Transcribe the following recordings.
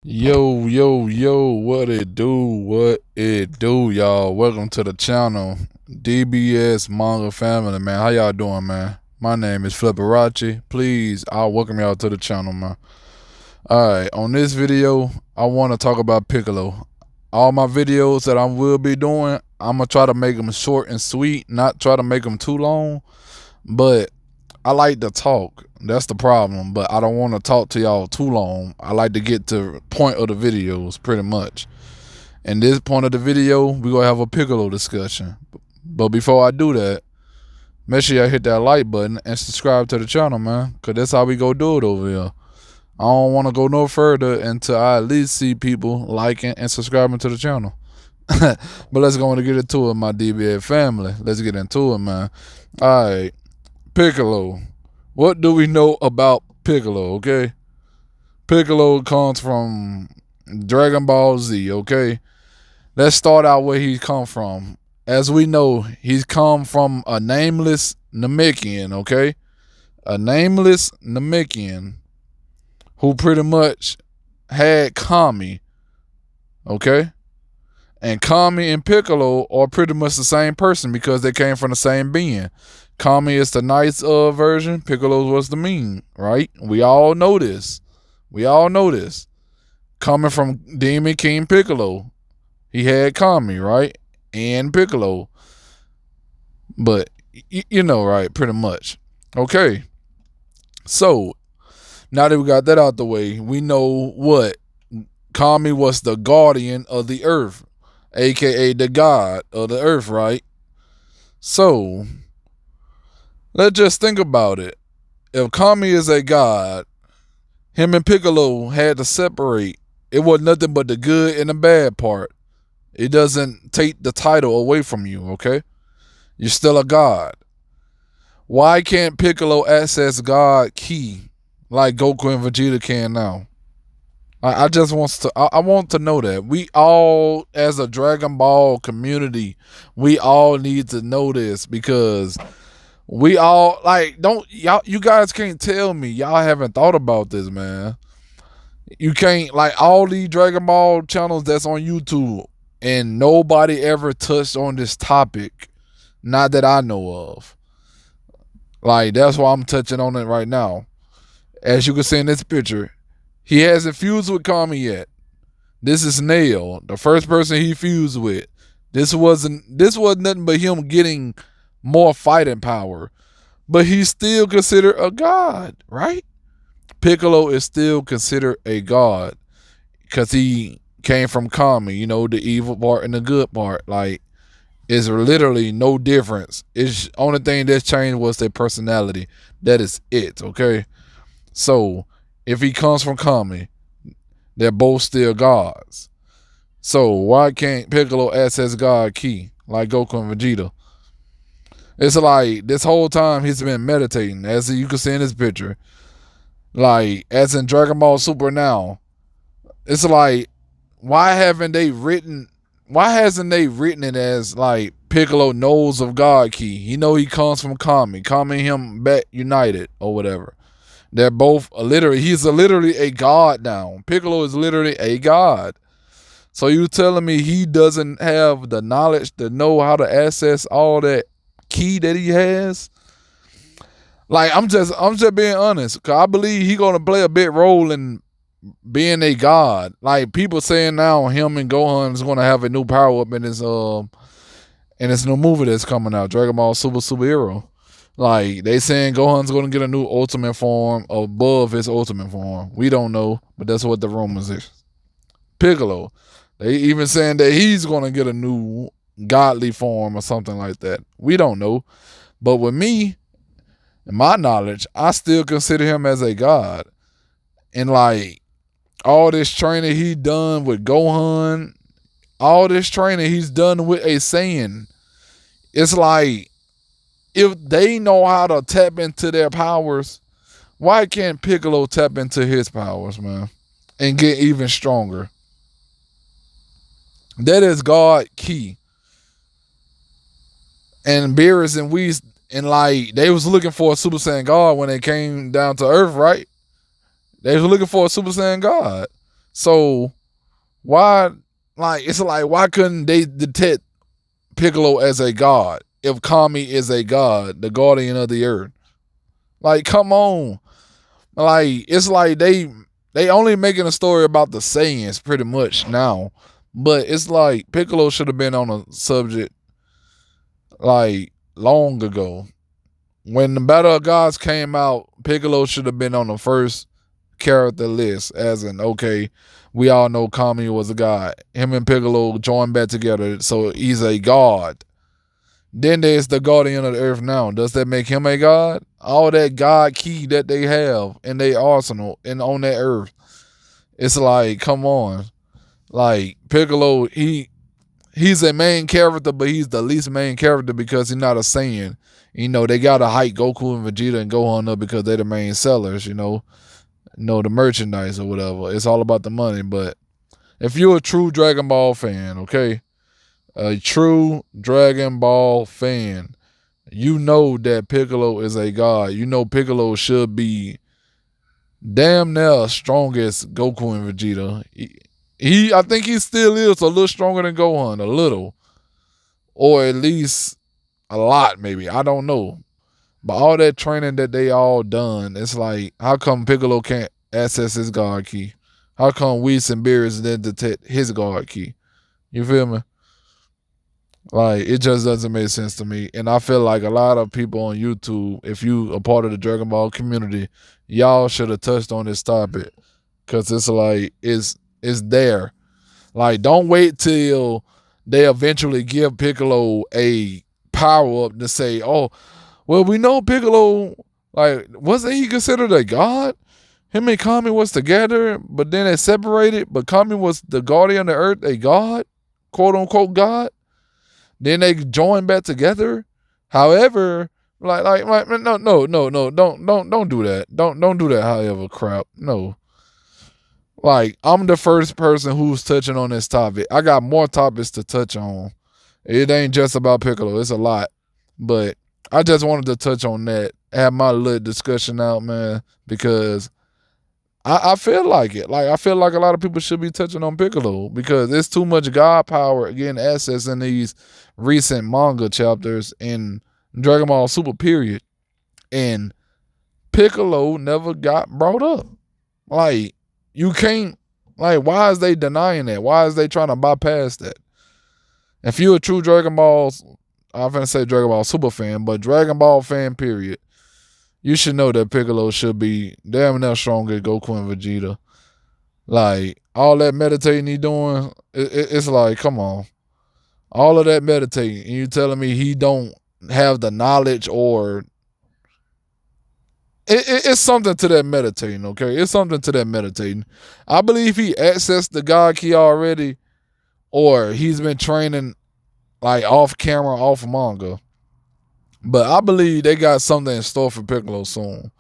Yo, what it do, y'all? Welcome to the channel, DBS Manga family, man. How y'all doing, man? My name is Flipperachi. Please, I'll welcome y'all to the channel, man. Alright, on this video, I want to talk about Piccolo. All my videos that I will be doing, I'm going to try to make them short and sweet, not try to make them too long, but I like to talk. That's the problem. But I don't want to talk to y'all too long. I like to get to the point of the videos pretty much. And this point of the video, we're going to have a Piccolo discussion. But before I do that, make sure y'all hit that like button and subscribe to the channel, man. Because that's how we go do it over here. I don't want to go no further until I at least see people liking and subscribing to the channel. But let's go on and get into it, my DBA family. Let's get into it, man. All right. Piccolo. What do we know about Piccolo, okay? Piccolo comes from Dragon Ball Z, okay? Let's start out where he come from. As we know, he's come from a nameless Namekian, okay? A nameless Namekian who pretty much had Kami, okay? And Kami and Piccolo are pretty much the same person because they came from the same being. Kami is the nice version. Piccolo was the mean, right? We all know this. Coming from Demon King Piccolo, he had Kami, right? And Piccolo. But, you know, right? Pretty much. Okay. So, now that we got that out the way, we know what? Kami was the guardian of the earth, aka the god of the earth, right? So, let's just think about it. If Kami is a god, him and Piccolo had to separate. It was nothing but the good and the bad part. It doesn't take the title away from you, okay? You're still a god. Why can't Piccolo access God Ki like Goku and Vegeta can now? I just want to know that. We all, as a Dragon Ball community, we all need to know this because we all don't y'all. You guys can't tell me y'all haven't thought about this, man. You can't all these Dragon Ball channels that's on YouTube, and nobody ever touched on this topic. Not that I know of. That's why I'm touching on it right now. As you can see in this picture, he hasn't fused with Kami yet. This is Nail, the first person he fused with. This wasn't nothing but him getting more fighting power. But he's still considered a god, right? Piccolo is still considered a god because he came from Kami, you know, the evil part and the good part. It's literally no difference. It's only thing that's changed was their personality. That is it, okay? So, if he comes from Kami, they're both still gods. So, why can't Piccolo access God Ki like Goku and Vegeta? It's like this whole time he's been meditating, as you can see in this picture. As in Dragon Ball Super now. It's like, why hasn't they written it as Piccolo knows of God Ki? He know he comes from Kami. Kami and him back united or whatever. They're both he's literally a god now. Piccolo is literally a god. So you telling me he doesn't have the knowledge to know how to access all that key that he has? I'm just being honest, cause I believe he gonna play a big role in being a god. People saying now him and Gohan is gonna have a new power up in this new movie that's coming out, Dragon Ball Super Hero. They saying Gohan's gonna get a new ultimate form above his ultimate form. We don't know, but that's what the rumors is. Piccolo, they even saying that he's gonna get a new godly form or something like that. We don't know. But with me, in my knowledge, I still consider him as a god. And all this training he done with Gohan, all this training he's done with a Saiyan, it's if they know how to tap into their powers, why can't Piccolo tap into his powers, man, and get even stronger? That is God Ki. And Beerus and Whis, and they was looking for a Super Saiyan God when they came down to Earth, right? They was looking for a Super Saiyan God. So why, like, it's like, why couldn't they detect Piccolo as a god if Kami is a god, the guardian of the earth? Like, come on. Like, it's like they only making a story about the Saiyans pretty much now. But it's like Piccolo should have been on a subject like long ago. When the Battle of Gods came out, Piccolo should have been on the first character list, as in, okay, we all know Kami was a god. Him and Piccolo joined back together, so he's a god. Then there's the Guardian of the Earth now. Does that make him a god? All that god key that they have in their arsenal and on that earth. It's like, come on. Like, Piccolo, he's a main character, but he's the least main character because he's not a Saiyan. You know, they gotta hype Goku and Vegeta and Gohan up because they're the main sellers, the merchandise or whatever. It's all about the money. But if you're a true Dragon Ball fan, okay, a true Dragon Ball fan, you know that Piccolo is a god. You know Piccolo should be damn near strongest Goku and Vegeta. I think he still is a little stronger than Gohan, a little, or at least a lot, maybe. I don't know. But all that training that they all done, it's like, how come Piccolo can't access his God key? How come Whis and Beerus didn't detect his God key? You feel me? Like, it just doesn't make sense to me. And I feel like a lot of people on YouTube, if you a part of the Dragon Ball community, y'all should have touched on this topic. Cause it's like, it's there. Like, don't wait till they eventually give Piccolo a power up to say, oh, well, we know Piccolo, like, wasn't he considered a god? Him and Kami was together, but then they separated, but Kami was the guardian of the earth, a god, quote unquote god. Then they joined back together. However, like no, don't do that. Don't do that, however, crap. No. Like, I'm the first person who's touching on this topic. I got more topics to touch on. It ain't just about Piccolo. It's a lot. But I just wanted to touch on that, have my little discussion out, man, because I feel like it. Like, I feel like a lot of people should be touching on Piccolo because there's too much God power getting access in these recent manga chapters in Dragon Ball Super period. And Piccolo never got brought up. Like, you can't, like, why is they denying that? Why is they trying to bypass that? If you're a true Dragon Ball, I'm going to say Dragon Ball Super fan, but Dragon Ball fan period, you should know that Piccolo should be damn near stronger than Goku and Vegeta. Like, all that meditating he doing, it's like, come on. All of that meditating, and you telling me he don't have the knowledge or... It's something to that meditating, okay? It's something to that meditating. I believe he accessed the God Key already, or he's been training, like, off camera, off manga. But I believe they got something in store for Piccolo soon.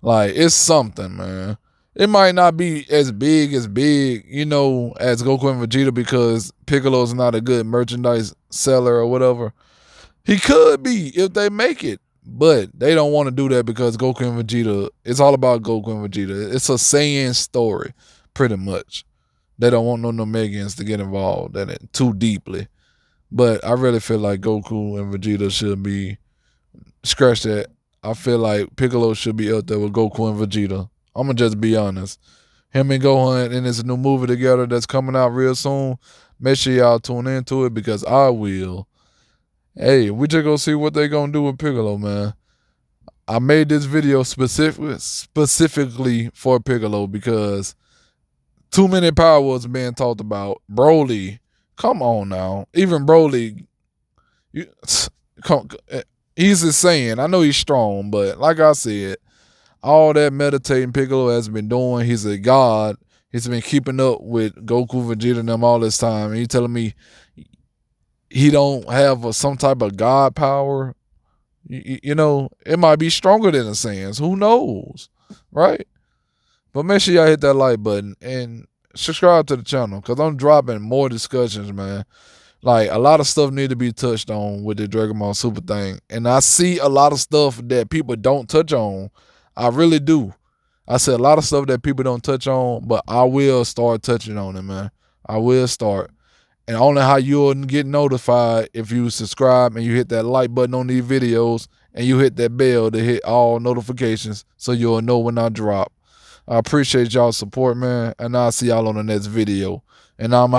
Like, it's something, man. It might not be as big, as Goku and Vegeta because Piccolo's not a good merchandise seller or whatever. He could be if they make it. But they don't want to do that because Goku and Vegeta, it's all about Goku and Vegeta. It's a Saiyan story, pretty much. They don't want no Namekians to get involved in it too deeply. But I really feel like Goku and Vegeta should be... Scratch that. I feel like Piccolo should be out there with Goku and Vegeta. I'm going to just be honest. Him and Gohan in this new movie together that's coming out real soon. Make sure y'all tune into it because I will. Hey, we just gonna see what they gonna do with Piccolo, man. I made this video specifically for Piccolo because too many power was being talked about. Broly, come on now. Even Broly, he's insane. I know he's strong, but like I said, all that meditating Piccolo has been doing, he's a god. He's been keeping up with Goku, Vegeta, and them all this time. And you telling me he don't have some type of god power? It might be stronger than the Saiyans. Who knows, right? But make sure y'all hit that like button and subscribe to the channel because I'm dropping more discussions, man. Like, a lot of stuff need to be touched on with the Dragon Ball Super thing. And I see a lot of stuff that people don't touch on. I really do. I said a lot of stuff that people don't touch on, but I will start touching on it, man. I will start. And only how you'll get notified if you subscribe and you hit that like button on these videos and you hit that bell to hit all notifications so you'll know when I drop. I appreciate y'all's support, man, and I'll see y'all on the next video. And I'm